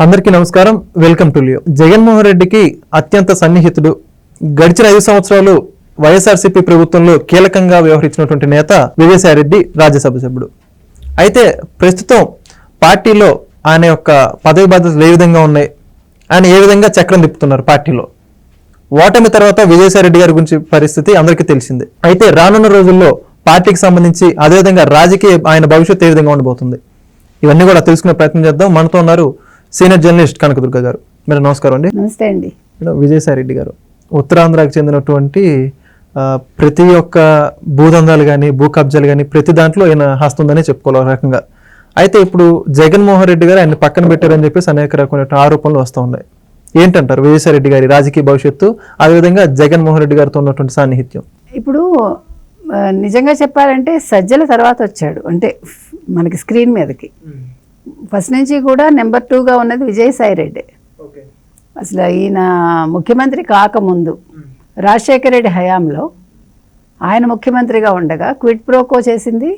అందరికీ నమస్కారం. Welcome to Leo. Jaganmohan రెడ్డికి అత్యంత సన్నిహితుడు, గడిచిన 5 సంవత్సరాలు వైఎస్ఆర్సీపీ ప్రభుత్వంలో కీలకంగా వ్యవహరించినటువంటి నేత విజయసాయి రెడ్డి రాజ్యసభ సభ్యుడు. అయితే ప్రస్తుతం పార్టీలో ఆయన యొక్క పదవి బాధ్యతలు ఏ విధంగా ఉన్నాయి, ఆయన ఏ విధంగా చక్రం తిప్పుతున్నారు పార్టీలో. ఓటమి తర్వాత విజయసాయి రెడ్డి గారి గురించి పరిస్థితి అందరికీ తెలిసిందే. అయితే రానున్న రోజుల్లో పార్టీకి సంబంధించి అదేవిధంగా రాజకీయ ఆయన భవిష్యత్తు ఏ విధంగా ఉండబోతుంది, ఇవన్నీ కూడా తెలుసుకునే ప్రయత్నం చేద్దాం. మనతో ఉన్నారు సీనియర్ జర్నలిస్ట్ కనకదుర్గ గారు. మీరు నమస్కారం అండి. నమస్తే అండి. విజయసాయి రెడ్డి గారు ఉత్తరాంధ్రకు చెందినటువంటి ప్రతి ఒక్క భూదందాలు కానీ భూ కబ్జాలు కానీ ప్రతి దాంట్లో ఆయన హస్తుందనే చెప్పుకోవాలి రకంగా. అయితే ఇప్పుడు జగన్మోహన్ రెడ్డి గారు ఆయన పక్కన పెట్టారని చెప్పేసి అనేక రకమైన ఆరోపణలు వస్తూ ఉన్నాయి. ఏంటంటారు విజయసాయి రెడ్డి గారి రాజకీయ భవిష్యత్తు, అదేవిధంగా జగన్మోహన్ రెడ్డి గారితో ఉన్నటువంటి సాన్నిహిత్యం? ఇప్పుడు నిజంగా చెప్పాలంటే సజ్జల తర్వాత వచ్చాడు, అంటే మనకి స్క్రీన్ మీదకి. ఫస్ట్ నుంచి కూడా నెంబర్ 2గా ఉన్నది విజయసాయి రెడ్డి. అసలు ఈయన ముఖ్యమంత్రి కాకముందు రాజశేఖర రెడ్డి హయాంలో ఆయన ముఖ్యమంత్రిగా ఉండగా క్విడ్ ప్రోకో చేసింది,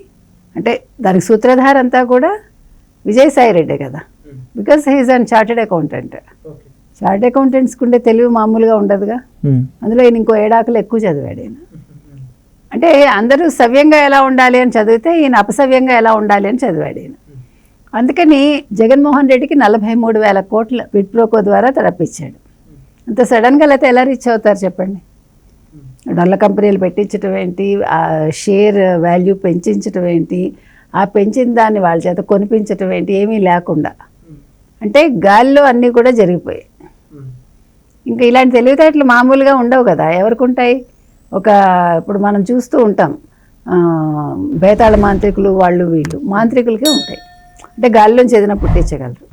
అంటే దానికి సూత్రధార అంతా కూడా విజయసాయి రెడ్డే కదా. Because he is an chartered accountant. Chartered అకౌంటెంట్స్కి ఉండే తెలివి మామూలుగా ఉండదుగా. అందులో ఈయన ఇంకో ఏడాకులు ఎక్కువ చదివాడు ఈయన. అంటే అందరూ సవ్యంగా ఎలా ఉండాలి అని చదివితే ఈయన అపసవ్యంగా ఎలా ఉండాలి అని చదివాడు ఈయన. అందుకని జగన్మోహన్ రెడ్డికి 43,000 కోట్ల క్విడ్ ప్రోకో ద్వారా తరపించాడు. అంత సడన్గా అయితే ఎలా రీచ్ అవుతారు చెప్పండి? డొల్ల కంపెనీలు పెట్టించడం ఏంటి, ఆ షేర్ వాల్యూ పెంచడం ఏంటి, ఆ పెంచిన దాన్ని వాళ్ళ చేత కొనిపించడం ఏంటి, ఏమీ లేకుండా అంటే గాల్లో అన్నీ కూడా జరిగిపోయాయి. ఇంకా ఇలాంటి తెలివితేటలు మామూలుగా ఉండవు కదా, ఎవరికి ఉంటాయి? ఇప్పుడు మనం చూస్తూ ఉంటాం, బేతాళ మాంత్రికులు వాళ్ళు వీళ్ళు మాంత్రికులకే ఉంటాయి, అంటే గాల్లోంచి ఏదైనా పుట్టించగలరు.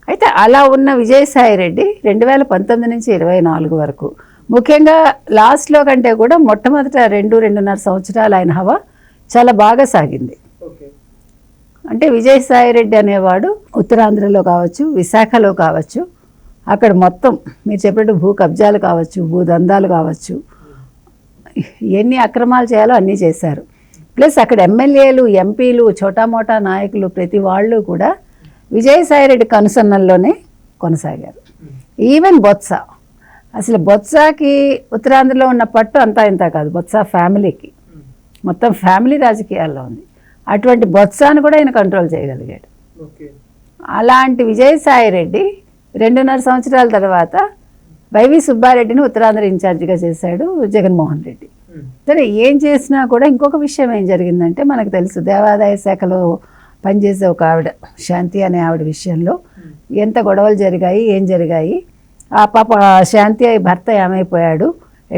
అయితే అలా ఉన్న విజయసాయి రెడ్డి 2019 నుంచి 24 వరకు, ముఖ్యంగా లాస్ట్లో కంటే కూడా మొట్టమొదట 2-2.5 సంవత్సరాలు ఆయన హవా చాలా బాగా సాగింది. అంటే విజయసాయి రెడ్డి అనేవాడు ఉత్తరాంధ్రలో కావచ్చు, విశాఖలో కావచ్చు, అక్కడ మొత్తం మీరు చెప్పినట్టు భూ కబ్జాలు కావచ్చు, భూదందాలు కావచ్చు, ఎన్ని అక్రమాలు చేయాలో అన్నీ చేశారు. ప్లస్ అక్కడ ఎమ్మెల్యేలు, ఎంపీలు, చోటామోటా నాయకులు ప్రతి వాళ్ళు కూడా విజయసాయి రెడ్డి కనుసన్నల్లోనే కొనసాగారు. ఈవెన్ బొత్స, అసలు బొత్సకి ఉత్తరాంధ్రలో ఉన్న పట్టు అంతా ఇంత కాదు, బొత్స ఫ్యామిలీకి మొత్తం ఫ్యామిలీ రాజకీయాల్లో ఉంది. అటువంటి బొత్సాను కూడా ఆయన కంట్రోల్ చేయగలిగాడు. అలాంటి విజయసాయి రెడ్డి 2.5 సంవత్సరాల తర్వాత వైవి సుబ్బారెడ్డిని ఉత్తరాంధ్ర ఇన్ఛార్జిగా చేశాడు జగన్మోహన్ రెడ్డి. సరే, ఏం చేసినా కూడా ఇంకొక విషయం ఏం జరిగిందంటే మనకు తెలుసు, దేవాదాయ శాఖలో పనిచేసే ఒక ఆవిడ శాంతి అనే ఆవిడ విషయంలో ఎంత గొడవలు జరిగాయి, ఏం జరిగాయి, ఆ పాప శాంతి భర్త ఏమైపోయాడు,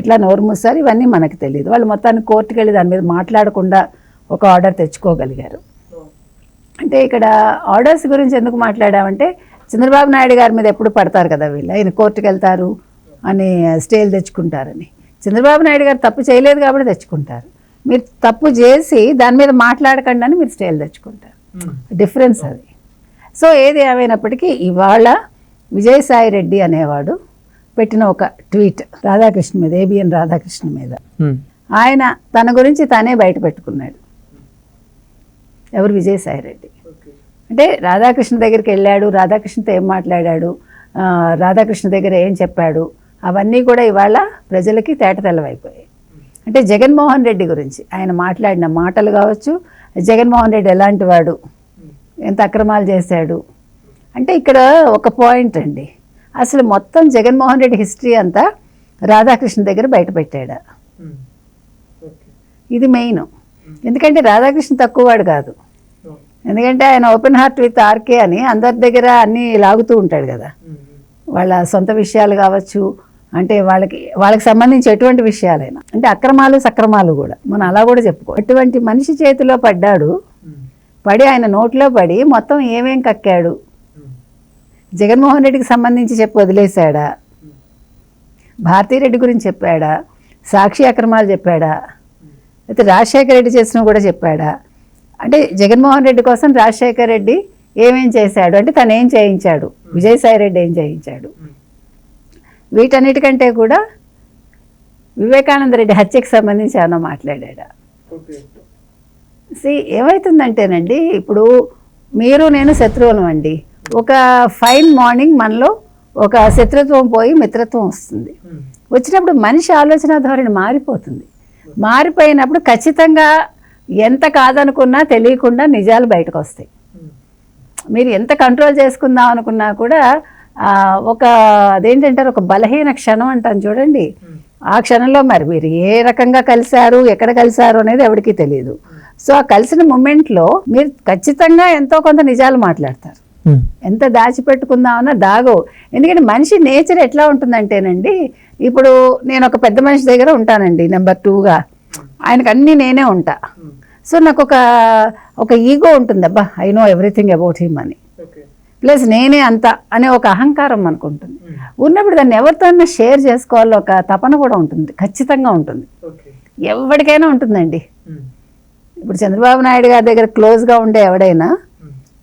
ఎట్లా నోరు మూసారు, ఇవన్నీ మనకు తెలియదు. వాళ్ళు మొత్తాన్ని కోర్టుకు వెళ్ళి దాని మీద మాట్లాడకుండా ఒక ఆర్డర్ తెచ్చుకోగలిగారు. అంటే ఇక్కడ ఆర్డర్స్ గురించి ఎందుకు మాట్లాడామంటే, చంద్రబాబు నాయుడు గారి మీద ఎప్పుడు పడతారు కదా వీళ్ళు, ఆయన కోర్టుకు వెళ్తారు అని స్టేలు తెచ్చుకుంటారని. చంద్రబాబు నాయుడు గారు తప్పు చేయలేదు కాబట్టి తెచ్చుకుంటారు, మీరు తప్పు చేసి దాని మీద మాట్లాడకండి అని మీరు స్టేలు తెచ్చుకుంటారు. డిఫరెన్స్ అది. సో ఏది ఏమైనప్పటికీ ఇవాళ విజయసాయి రెడ్డి అనేవాడు పెట్టిన ఒక ట్వీట్ రాధాకృష్ణ మీద, ఏబిఎన్ రాధాకృష్ణ మీద, ఆయన తన గురించి తానే బయట పెట్టుకున్నాడు. ఎవరు? విజయసాయి రెడ్డి. అంటే రాధాకృష్ణ దగ్గరికి వెళ్ళాడు, రాధాకృష్ణతో ఏం మాట్లాడాడు, రాధాకృష్ణ దగ్గర ఏం చెప్పాడు, అవన్నీ కూడా ఇవాళ ప్రజలకి తేటతెల్లవైపోయాయి. అంటే జగన్మోహన్ రెడ్డి గురించి ఆయన మాట్లాడిన మాటలు కావచ్చు, జగన్మోహన్ రెడ్డి ఎలాంటి వాడు, ఎంత అక్రమాలు చేశాడు. అంటే ఇక్కడ ఒక పాయింట్ అండి, అసలు మొత్తం జగన్మోహన్ రెడ్డి హిస్టరీ అంతా రాధాకృష్ణ దగ్గర బయట పెట్టాడా, ఇది మెయిన్. ఎందుకంటే రాధాకృష్ణ తక్కువవాడు కాదు, ఎందుకంటే ఆయన ఓపెన్ హార్ట్ విత్ ఆర్కే అని అందరి దగ్గర అన్నీ లాగుతూ ఉంటాడు కదా. వాళ్ళ సొంత విషయాలు కావచ్చు, అంటే వాళ్ళకి సంబంధించి ఎటువంటి విషయాలైనా, అంటే అక్రమాలు సక్రమాలు కూడా మనం అలా కూడా చెప్పుకో. అటువంటి మనిషి చేతిలో పడ్డాడు, పడి ఆయన నోట్లో పడి మొత్తం ఏమేం కక్కాడు, జగన్మోహన్ రెడ్డికి సంబంధించి చెప్పి వదిలేశాడా, భారతీరెడ్డి గురించి చెప్పాడా, సాక్షి అక్రమాలు చెప్పాడా, అయితే రాజశేఖర రెడ్డి చేసినవి కూడా చెప్పాడా, అంటే జగన్మోహన్ రెడ్డి కోసం రాజశేఖర రెడ్డి ఏమేం చేశాడు, అంటే తను ఏం చేయించాడు, విజయసాయి రెడ్డి ఏం చేయించాడు, వీటన్నిటికంటే కూడా వివేకానంద రెడ్డి హత్యకు సంబంధించి ఏమన్నా మాట్లాడా? ఏమవుతుందంటేనండి, ఇప్పుడు మీరు నేను శత్రువులం అండి, ఒక ఫైన్ మార్నింగ్ మనలో ఒక శత్రుత్వం పోయి మిత్రత్వం వస్తుంది. వచ్చినప్పుడు మనిషి ఆలోచన ధోరణి మారిపోతుంది. మారిపోయినప్పుడు ఖచ్చితంగా ఎంత కాదనుకున్నా తెలియకుండా నిజాలు బయటకు వస్తాయి. మీరు ఎంత కంట్రోల్ చేసుకుందాం అనుకున్నా కూడా ఒక అదేంటంటారు, ఒక బలహీన క్షణం అంటాను చూడండి, ఆ క్షణంలో మరి మీరు ఏ రకంగా కలిశారు, ఎక్కడ కలిశారు అనేది ఎవరికీ తెలియదు. సో ఆ కలిసిన మూమెంట్లో మీరు ఖచ్చితంగా ఎంతో కొంత నిజాలు మాట్లాడతారు. ఎంత దాచిపెట్టుకుందామన్నా దాగో. ఎందుకంటే మనిషి నేచర్ ఎట్లా ఉంటుందంటేనండి, ఇప్పుడు నేను ఒక పెద్ద మనిషి దగ్గర ఉంటానండి నెంబర్ 2గా, ఆయనకు అన్నీ నేనే ఉంటా. సో నాకు ఒక ఈగో ఉంటుంది, అబ్బా I know everything about him అని, ప్లస్ నేనే అంత అనే ఒక అహంకారం మనకు ఉంటుంది. ఉన్నప్పుడు దాన్ని ఎవరితోనైనా షేర్ చేసుకోవాలో ఒక తపన కూడా ఉంటుంది, ఖచ్చితంగా ఉంటుంది, ఎవరికైనా ఉంటుందండి. ఇప్పుడు చంద్రబాబు నాయుడు గారి దగ్గర క్లోజ్గా ఉండే ఎవడైనా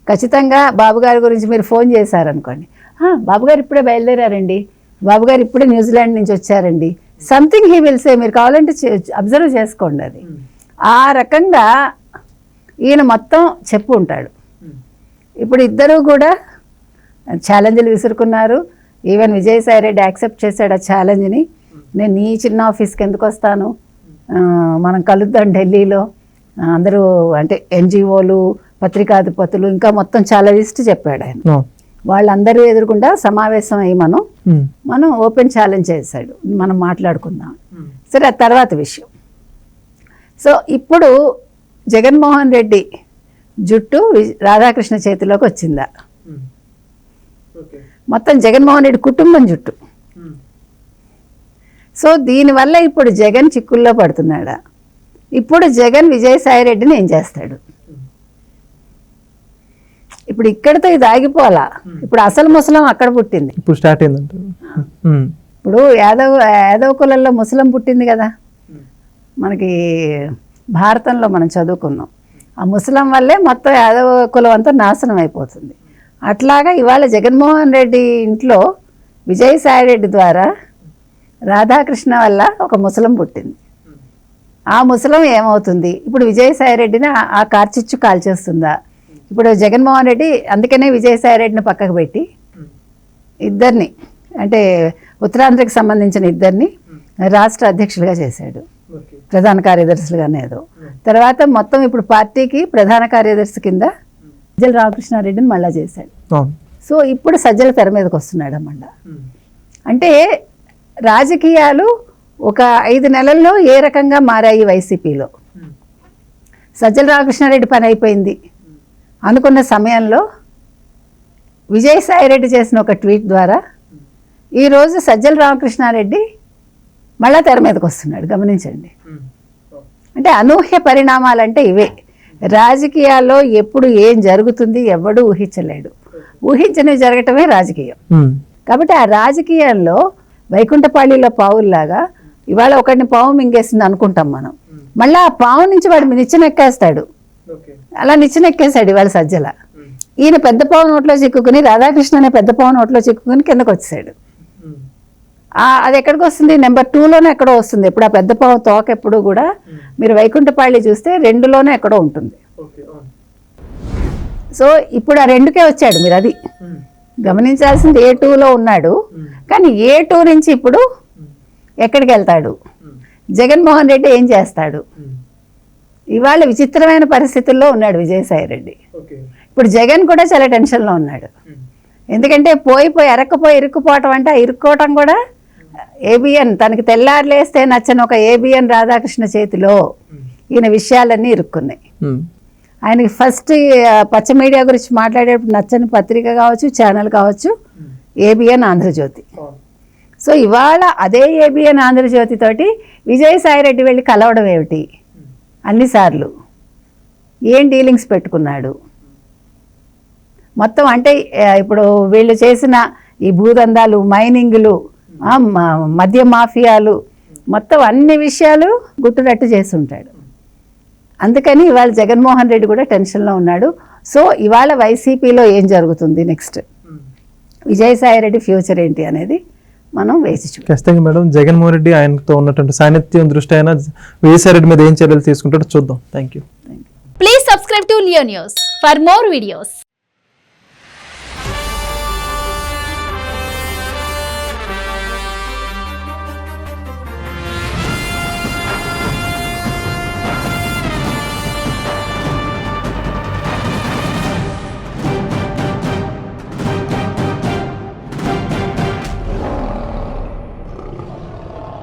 ఖచ్చితంగా బాబు గారి గురించి మీరు ఫోన్ చేశారనుకోండి, బాబు గారు ఇప్పుడే బయలుదేరారండి, బాబు గారు ఇప్పుడే న్యూజిలాండ్ నుంచి వచ్చారండి, సంథింగ్ హీ విల్ సే. మీరు కావాలంటే అబ్జర్వ్ చేసుకోండి. అది ఆ రకంగా ఈయన మొత్తం చెప్పు ఉంటాడు. ఇప్పుడు ఇద్దరు కూడా ఛాలెంజ్లు విసురుకున్నారు. ఈవెన్ విజయసాయి రెడ్డి యాక్సెప్ట్ చేశాడు ఆ ఛాలెంజ్ని. నేను నీ చిన్న ఆఫీస్కి ఎందుకు వస్తాను, మనం కలుద్దాం ఢిల్లీలో, అందరూ అంటే ఎన్జిఓలు, పత్రికాధిపతులు, ఇంకా మొత్తం చాలా లిస్ట్ చెప్పాడు ఆయన. వాళ్ళందరూ ఎదురుకుండా సమావేశం అయ్యి మనం ఓపెన్ ఛాలెంజ్ చేశాడు, మనం మాట్లాడుకుందాం. సరే, ఆ తర్వాత విషయం. సో ఇప్పుడు జగన్మోహన్ రెడ్డి జుట్టు రాధాకృష్ణ చేతిలోకి వచ్చిందా? మొత్తం జగన్మోహన్ రెడ్డి కుటుంబం జుట్టు. సో దీనివల్ల ఇప్పుడు జగన్ చిక్కుల్లో పడుతున్నాడా? ఇప్పుడు జగన్ విజయసాయి రెడ్డిని ఏం చేస్తాడు? ఇప్పుడు ఇక్కడితో ఇది ఆగిపోవాలా? ఇప్పుడు అసలు ముసలం అక్కడ పుట్టింది, ఇప్పుడు స్టార్ట్ అయిందంట. ఇప్పుడు యాదవ కులంలో ముసలం పుట్టింది కదా, మనకి భారతంలో మనం చదువుకున్నాం. ఆ ముసలం వల్లే మొత్తం యాదవ కులం అంతా నాశనం అయిపోతుంది. అట్లాగా ఇవాళ జగన్మోహన్ రెడ్డి ఇంట్లో విజయసాయి రెడ్డి ద్వారా రాధాకృష్ణ వల్ల ఒక ముసలం పుట్టింది. ఆ ముసలం ఏమవుతుంది? ఇప్పుడు విజయసాయి రెడ్డిని ఆ కార్చిచ్చు కాల్చేస్తుందా? ఇప్పుడు జగన్మోహన్ రెడ్డి అందుకనే విజయసాయి రెడ్డిని పక్కకు పెట్టి ఇద్దరిని, అంటే ఉత్తరాంధ్రకి సంబంధించిన ఇద్దరిని రాష్ట్ర అధ్యక్షులుగా చేశాడు, ప్రధాన కార్యదర్శులుగానే ఏదో. తర్వాత మొత్తం ఇప్పుడు పార్టీకి ప్రధాన కార్యదర్శి కింద సజ్జల రామకృష్ణారెడ్డిని మళ్ళా చేశాడు. సో ఇప్పుడు సజ్జల తెర మీదకి వస్తున్నాడు మళ్ళా. అంటే రాజకీయాలు ఒక 5 నెలల్లో ఏ రకంగా మారాయి వైసీపీలో. సజ్జల రామకృష్ణారెడ్డి పని అయిపోయింది అనుకున్న సమయంలో విజయసాయి రెడ్డి చేసిన ఒక ట్వీట్ ద్వారా ఈరోజు సజ్జల రామకృష్ణారెడ్డి మళ్ళా తెర మీదకి వస్తున్నాడు. గమనించండి, అంటే అనూహ్య పరిణామాలంటే ఇవే. రాజకీయాల్లో ఎప్పుడు ఏం జరుగుతుంది ఎవడూ ఊహించలేడు, ఊహించనివి జరగటమే రాజకీయం. కాబట్టి ఆ రాజకీయాల్లో వైకుంఠపాళిలో పావుల్లాగా ఇవాళ ఒకడిని పావు మింగేసింది అనుకుంటాం మనం, మళ్ళీ ఆ పావు నుంచి వాడు నిచ్చెనెక్కేస్తాడు. అలా నిచ్చెనెక్కేశాడు ఇవాళ సజ్జల. ఈయన పెద్ద పావు నోట్లో చిక్కుకుని, రాధాకృష్ణ అనే పెద్ద పావు నోట్లో చిక్కుకుని కిందకు వచ్చాడు. అది ఎక్కడికి వస్తుంది? నెంబర్ 2లోనే ఎక్కడో వస్తుంది. ఇప్పుడు ఆ పెద్ద పావు తోక ఎప్పుడు కూడా మీరు వైకుంఠపాళి చూస్తే 2లోనే ఎక్కడో ఉంటుంది. సో ఇప్పుడు ఆ 2కే వచ్చాడు. మీరు అది గమనించాల్సింది. A2లో ఉన్నాడు, కానీ A2 నుంచి ఇప్పుడు ఎక్కడికి వెళ్తాడు? జగన్మోహన్ రెడ్డి ఏం చేస్తాడు? ఇవాళ విచిత్రమైన పరిస్థితుల్లో ఉన్నాడు విజయసాయి రెడ్డి. ఇప్పుడు జగన్ కూడా చాలా టెన్షన్లో ఉన్నాడు. ఎందుకంటే పోయి ఇరుక్కుపోవటం అంటే ఆ ఇరుక్కోవటం కూడా ఏబిఎన్, తనకి తెల్లారులేస్తే నచ్చని ఒక ఏబిఎన్ రాధాకృష్ణ చేతిలో ఈయన విషయాలన్నీ ఇరుక్కున్నాయి. ఆయనకి ఫస్ట్ పచ్చ మీడియా గురించి మాట్లాడేటప్పుడు నచ్చని పత్రిక కావచ్చు, ఛానల్ కావచ్చు, ఏబిఎన్ ఆంధ్రజ్యోతి. సో ఇవాళ అదే ఏబిఎన్ ఆంధ్రజ్యోతి తోటి విజయసాయి రెడ్డి వెళ్ళి కలవడం ఏమిటి? అన్నిసార్లు ఏం డీలింగ్స్ పెట్టుకున్నాడు మొత్తం? అంటే ఇప్పుడు వీళ్ళు చేసిన ఈ భూదందాలు, మైనింగ్లు, మద్య మాఫియాలు, మొత్తం అన్ని విషయాలు గుట్టురట్టు చేసి ఉంటాడు. అందుకని ఇవాళ జగన్మోహన్ రెడ్డి కూడా టెన్షన్లో ఉన్నాడు. సో ఇవాళ వైసీపీలో ఏం జరుగుతుంది నెక్స్ట్, విజయసాయి రెడ్డి ఫ్యూచర్ ఏంటి అనేది మనం వేచి చూడాలి. ఖచ్చితంగా మేడం, జగన్మోహన్ రెడ్డి ఆయనతో ఉన్నటువంటి సాన్నిధ్యం దృష్టి అయినా విజయసాయి రెడ్డి మీద ఏం చర్యలు తీసుకుంటాడో చూద్దాం. Thank you. Please subscribe to Leo news for more videos.